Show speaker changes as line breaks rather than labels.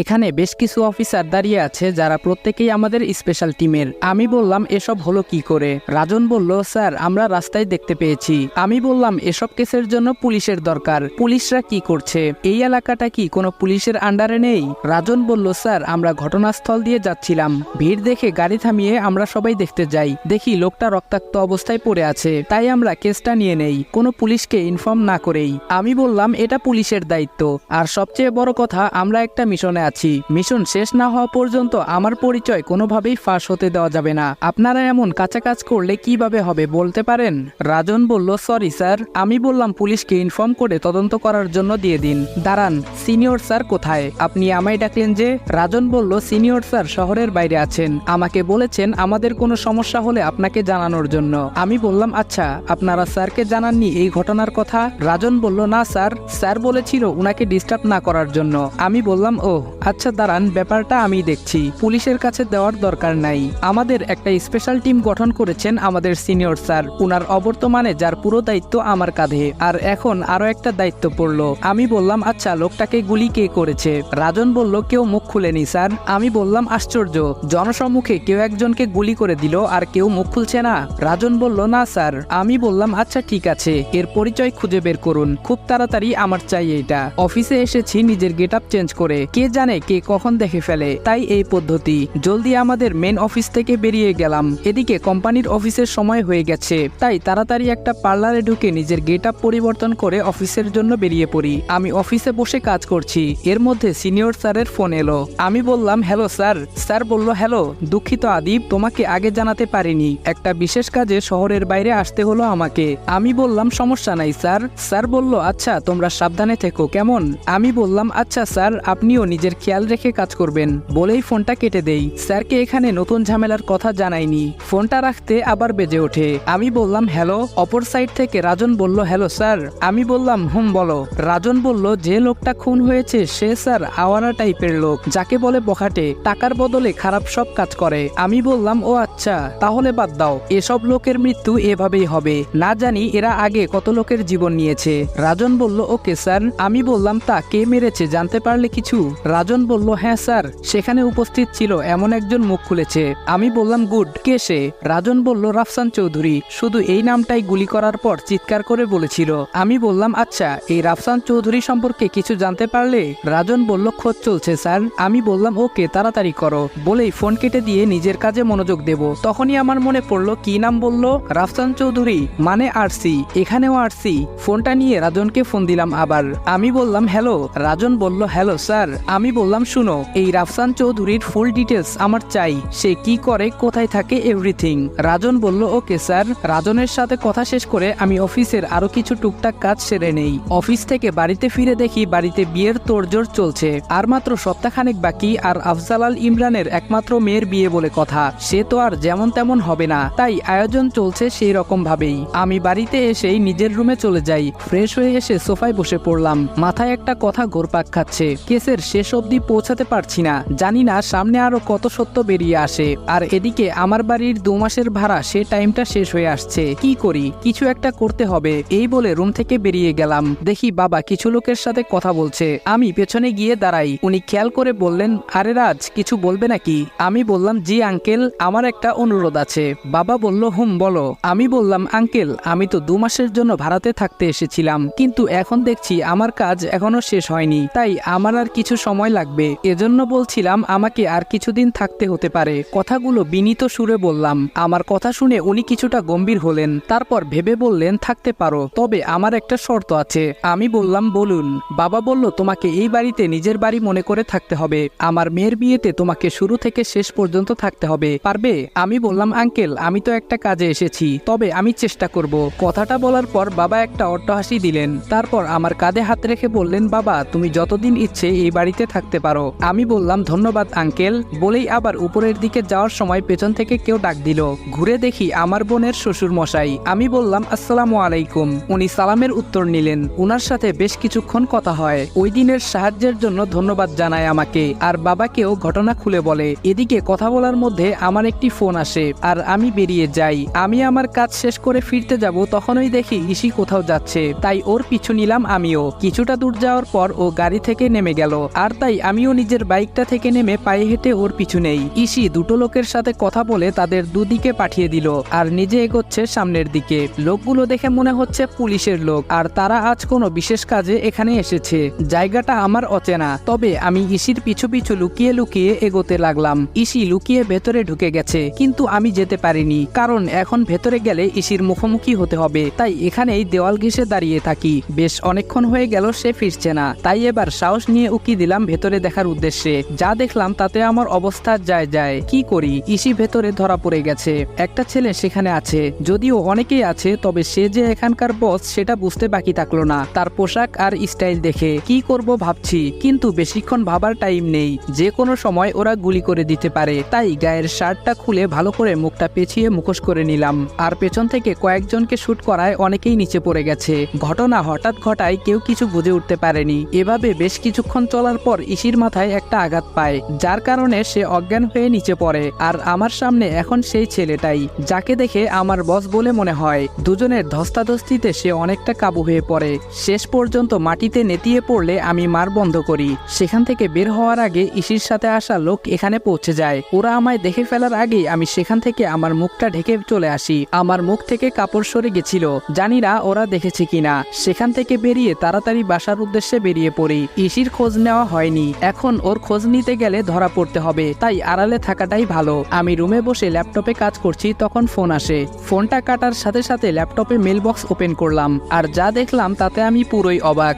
এখানে বেশ কিছু অফিসার দাঁড়িয়ে আছে যারা প্রত্যেকেই আমাদের স্পেশাল টিমের। আমি বললাম এসব হলো কি করে? রাজন বলল, স্যার আমরা রাস্তায় দেখতে পেয়েছি। আমি বললাম এসব কেসের জন্য পুলিশের দরকার, পুলিশরা কি করছে? এই এলাকাটা কি কোনো পুলিশের আন্ডারে নেই? রাজন বলল, স্যার আমরা ঘটনাস্থল দিয়ে যাচ্ছিলাম, ভিড় দেখে গাড়ি থামিয়ে আমরা সবাই দেখতে যাই, দেখি লোকটা রক্তাক্ত অবস্থায় পড়ে আছে, তাই আমরা কেসটা নিয়ে নেই কোনো পুলিশকে ইনফর্ম না করেই। আমি বললাম এটা পুলিশের দায়িত্ব, আর সবচেয়ে বড় কথা আমরা একটা মিশনে আছি, মিশন শেষ না হওয়া পর্যন্ত আমার পরিচয় কোনোভাবেই ফাঁস হতে দেওয়া যাবে না। আপনারা এমন কাঁচা কাজ করলে কিভাবে হবে বলতে পারেন? রাজন বলল, সরি স্যার। আমি বললাম পুলিশকে ইনফর্ম করে তদন্ত করার জন্য দিয়ে দিন। দাঁড়ান, সিনিয়র স্যার কোথায়? আপনি আমায় ডাকলেন যে? রাজন বলল, সিনিয়র স্যার শহরের বাইরে আছেন, আমাকে বলেছেন আমাদের কোনো সমস্যা হলে আপনাকে জানানোর জন্য। আমি বললাম আচ্ছা, আপনারা স্যারকে জানাননি এই ঘটনার কথা? রাজন বলল, না স্যার, স্যার বলেছিল উনাকে ডিস্টার্ব না করার জন্য। আমি বললাম ও আচ্ছা, দাঁড়ান ব্যাপারটা আমি দেখছি, পুলিশের কাছে দেওয়ার দরকার নাই। আমাদের একটা স্পেশাল টিম গঠন করেছেন আমাদের সিনিয়র স্যার, উনার অবর্তমানে যার পুরো দায়িত্ব আমার কাঁধে, আর এখন আরো একটা দায়িত্ব পড়লো। আমি বললাম আচ্ছা, লোকটাকে গুলি কে করেছে? রাজন বলল, কেউ মুখ খুলেনি স্যার। আমি বললাম আশ্চর্য, জনসম্মুখে কেউ একজনকে গুলি করে দিল আর কেউ মুখ খুলছে না? রাজন বলল, না স্যার। আমি বললাম আচ্ছা ঠিক আছে, এর পরিচয় খুঁজে বের করুন খুব তাড়াতাড়ি, আমার চাই এটা। অফিসে এসেছি নিজের গেটআপ চেঞ্জ করে, কে জানে কে কখন দেখে ফেলে, তাই এই পদ্ধতি। জলদি আমাদের মেন অফিস থেকে বেরিয়ে গেলাম, এদিকে কোম্পানির অফিসের সময় হয়ে গেছে, তাই তাড়াতাড়ি একটা পার্লারে ঢুকে নিজের গেটআপ পরিবর্তন করে অফিসের জন্য বেরিয়ে পড়ি। আমি অফিসে বসে কাজ করছি, এর মধ্যে সিনিয়র স্যারের ফোন এলো। আমি বললাম হ্যালো স্যার। স্যার বলল, হ্যালো, দুঃখিত আদিব, তোমাকে আগে জানাতে পারিনি, একটা বিশেষ কাজে শহরের বাইরে আসতে হলো আমাকে। আমি বললাম সমস্যা নাই স্যার। স্যার বলল, আচ্ছা তোমরা সাবধানে থেকো কেমন? আমি বললাম আচ্ছা স্যার, আপনিও নিজের খেয়াল রেখে কাজ করবেন, বলেই ফোনটা কেটে দেই। স্যারকে এখানে নতুন ঝামেলার কথা জানাইনি। ফোনটা রাখতে আবার বেজে ওঠে। আমি বললাম হ্যালো। অপর সাইড থেকে রাজন বলল, হ্যালো স্যার। আমি বললাম বলো। রাজন বলল, যে লোকটা খুন হয়েছে সে স্যার আওয়ারা টাইপের লোক, যাকে বলে বখাটে, টাকার বদলে খারাপ সব কাজ করে। আমি বললাম ও আচ্ছা, তাহলে বাদ দাও, এসব লোকের মৃত্যু এভাবেই হবে, না জানি এরা আগে কত লোকের জীবন নিয়েছে। রাজন বলল, ওকে স্যার। আমি বললাম তা কে মেরেছে জানতে পারলে কিছু? রাজন বলল, হ্যাঁ স্যার, সেখানে উপস্থিত ছিল এমন একজন মুখ খুলেছে। আমি বললাম গুড, কে সে? রাজন বলল, রাফসান চৌধুরী, শুধু এই নামটাই গুলি করার পর চিৎকার করে বলেছিল। আমি বললাম আচ্ছা, এই রাফসান চৌধুরী সম্পর্কে কিছু জানতে পারলে? রাজন বলল, খোঁজ চলছে স্যার। আমি বললাম ওকে, তাড়াতাড়ি করো, বলেই ফোন কেটে দিয়ে নিজের কাজে মনোযোগ দেব। তখনই আমার মনে পড়লো কি নাম বলল, রাফসান চৌধুরী মানে আরসি, এখানেও আরসি। ফোনটা নিয়ে রাজনকে ফোন দিলাম আবার। আমি বললাম হ্যালো। রাজন বলল, হ্যালো স্যার। আমি বললাম শুনো, এই রাফসান চৌধুরীর ফুল ডিটেলস আমার চাই, সে কি করে, কোথায় থাকে, এভরিথিং। রাজন বলল, ওকে স্যার। রাজনের সাথে কথা শেষ করে আমি অফিসের আরো কিছু টুকটাক কাজ সেরে নেই। অফিস থেকে বাড়িতে ফিরে দেখি বাড়িতে বিয়ের তোড়জোড় চলছে, আর মাত্র সপ্তাহখানেক বাকি, আর আফজালাল ইমরানের একমাত্র মেয়ের বিয়ে বলে কথা, সে তো আর যেমন তেমন হবে না, তাই আয়োজন চলছে সেই রকম ভাবেই। আমি বাড়িতে এসেই নিজের রুমে চলে যাই, ফ্রেশ হয়ে এসে সোফায় বসে পড়লাম। মাথায় একটা কথা ঘুরপাক খাচ্ছে, কেসের শেষ অবধি পৌঁছাতে পারছি না, জানি না সামনে আরো কত সত্য বেরিয়ে আসে। আর এদিকে আমার বাড়ির 2 মাসের ভাড়া, সে টাইমটা শেষ হয়ে আসছে, কি করি, কিছু একটা করতে হবে। এই বলে রুম থেকে বেরিয়ে গেলাম, দেখি বাবা কিছু লোকের সাথে কথা বলছে। আমি পেছনে গিয়ে দাঁড়াই, উনি খেয়াল করে বললেন, আরে রাজ, কিছু বলবে নাকি? আমি বললাম জি আঙ্কেল, আমার একটা অনুরোধ আছে। বাবা বলল, বলো। আমি বললাম, আঙ্কেল আমি তো 2 মাসের জন্য ভাড়াতে থাকতে এসেছিলাম, কিন্তু এখন দেখছি আমার কাজ এখনো শেষ হয়নি, তাই আমার আর কিছু সময় লাগবে, এজন্য বলছিলাম আমাকে আর কিছুদিন থাকতে হতে পারে। কথাগুলো বিনীত সুরে বললাম। আমার কথা শুনে উনি কিছুটা গম্ভীর হলেন, তারপর ভেবে বললেন, থাকতে পারো, তবে আমার একটা শর্ত আছে। আমি বললাম বলুন। বাবা বলল, তোমাকে এই বাড়িতে নিজের বাড়ি মনে করে থাকতে হবে, আমার মেয়ের বিয়েতে তোমাকে শুরু থেকে শেষ পর্যন্ত থাকতে হবে, পারবে? আমি বললাম, আঙ্কেল আমি তো একটা কাজে এসেছি, তবে আমি চেষ্টা করব। কথাটা বলার পর বাবা একটা অট্টহাসি দিলেন, তারপর আমার কাঁধে হাত রেখে বললেন, বাবা তুমি যতদিন ইচ্ছে এই বাড়িতে থাকতে পারো। আমি বললাম ধন্যবাদ আঙ্কেল, বলেই আবার উপরের দিকে যাওয়ার সময় পেছন থেকে কেউ ডাক দিল। ঘুরে দেখি আমার বোনের শ্বশুর মশাই। আমি বললাম আসসালামু আলাইকুম। উনি সালামের উত্তর নিলেন। উনার সাথে বেশ কিছুক্ষণ কথা হয়, ওই দিনের সাহায্যের জন্য ধন্যবাদ জানায় আমাকে, আর বাবাকেও ঘটনা খুলে বলে। এদিকে কথা বলার মধ্যে আমার একটি ফোন আসে, আর আমি বেরিয়ে যাই। আমি আমার কাজ শেষ করে ফিরতে যাব, তখনই দেখি ইসি কোথাও যাচ্ছে, তাই ওর পিছু নিলাম আমিও। কিছুটা দূর যাওয়ার পর ও গাড়ি থেকে নেমে গেল, আর তাই তাই আমিও নিজের বাইকটা থেকে নেমে পায়ে হেঁটে ওর পিছু নেই। ইসি দুটো লোকের সাথে কথা বলে তাদের দুদিকে পাঠিয়ে দিল আর নিজে এগোচ্ছে সামনের দিকে। লোকগুলো দেখে মনে হচ্ছে পুলিশের লোক, আর তারা আজ কোনো বিশেষ কাজে এখানে এসেছে। জায়গাটা আমার অচেনা, তবে আমি ইসির পিছু পিছু লুকিয়ে লুকিয়ে এগোতে লাগলাম। ইসি লুকিয়ে ভেতরে ঢুকে গেছে, কিন্তু আমি যেতে পারিনি, কারণ এখন ভেতরে গেলে ইসির মুখোমুখি হতে হবে। তাই এখানেই দেওয়াল ঘেঁষে দাঁড়িয়ে থাকি। বেশ অনেকক্ষণ হয়ে গেল সে ফিরছে না, তাই এবার সাহস নিয়ে উকি দিলাম ভেতরে দেখার উদ্দেশ্যে। যা দেখলাম তাতে আমার অবস্থা যায়। কি করি, ইসি ভেতরে ধরা পড়ে গেছে। একটা ছেলে সেখানে আছে, যদিও অনেকেই আছে, তবে সে যে এখানকার বস সেটা বুঝতে বাকি থাকলো না তার পোশাক আর স্টাইল দেখে। কি করব ভাবছি, কিন্তু বেশিক্ষণ ভাবার টাইম নেই, যে কোনো সময় ওরা গুলি করে দিতে পারে। তাই গায়ের শার্টটা খুলে ভালো করে মুখটা পেঁচিয়ে মুখোশ করে নিলাম, আর পেছন থেকে কয়েকজনকে শুট করায় অনেকেই নিচে পড়ে গেছে। ঘটনা হঠাৎ ঘটায় কেউ কিছু বুঝে উঠতে পারেনি। এভাবে বেশ কিছুক্ষণ চলার পর ইসির মাথায় একটা আঘাত পায়, যার কারণে সে অজ্ঞান হয়ে নিচে পড়ে। আর আমার সামনে এখন সেই ছেলেটাই, যাকে দেখে আমার বস বলে মনে হয়। দুজনের ধস্তাধস্তিতে সে অনেকটা কাবু হয়ে পড়ে। শেষ পর্যন্ত মাটিতে নেতিয়ে পড়লে আমি মার বন্ধ করি। সেখান থেকে বের হওয়ার আগে ইসির সাথে আসা লোক এখানে পৌঁছে যায়। ওরা আমায় দেখে ফেলার আগেই আমি সেখান থেকে আমার মুখটা ঢেকে চলে আসি। আমার মুখ থেকে কাপড় সরে গেছিল, জানি না ওরা দেখেছে কিনা। সেখান থেকে বেরিয়ে তাড়াতাড়ি বাসার উদ্দেশ্যে বেরিয়ে পড়ি। ইসির খোঁজ নেওয়া হয়নি, এখন ওর খোঁজ নিতে গেলে ধরা পড়তে হবে, তাই আড়ালে থাকাটাই ভালো। আমি রুমে বসে ল্যাপটপে কাজ করছি, তখন ফোন আসে। ফোনটা কাটার সাথে সাথে ল্যাপটপে মেলবক্স ওপেন করলাম, আর যা দেখলাম তাতে আমি পুরোই অবাক।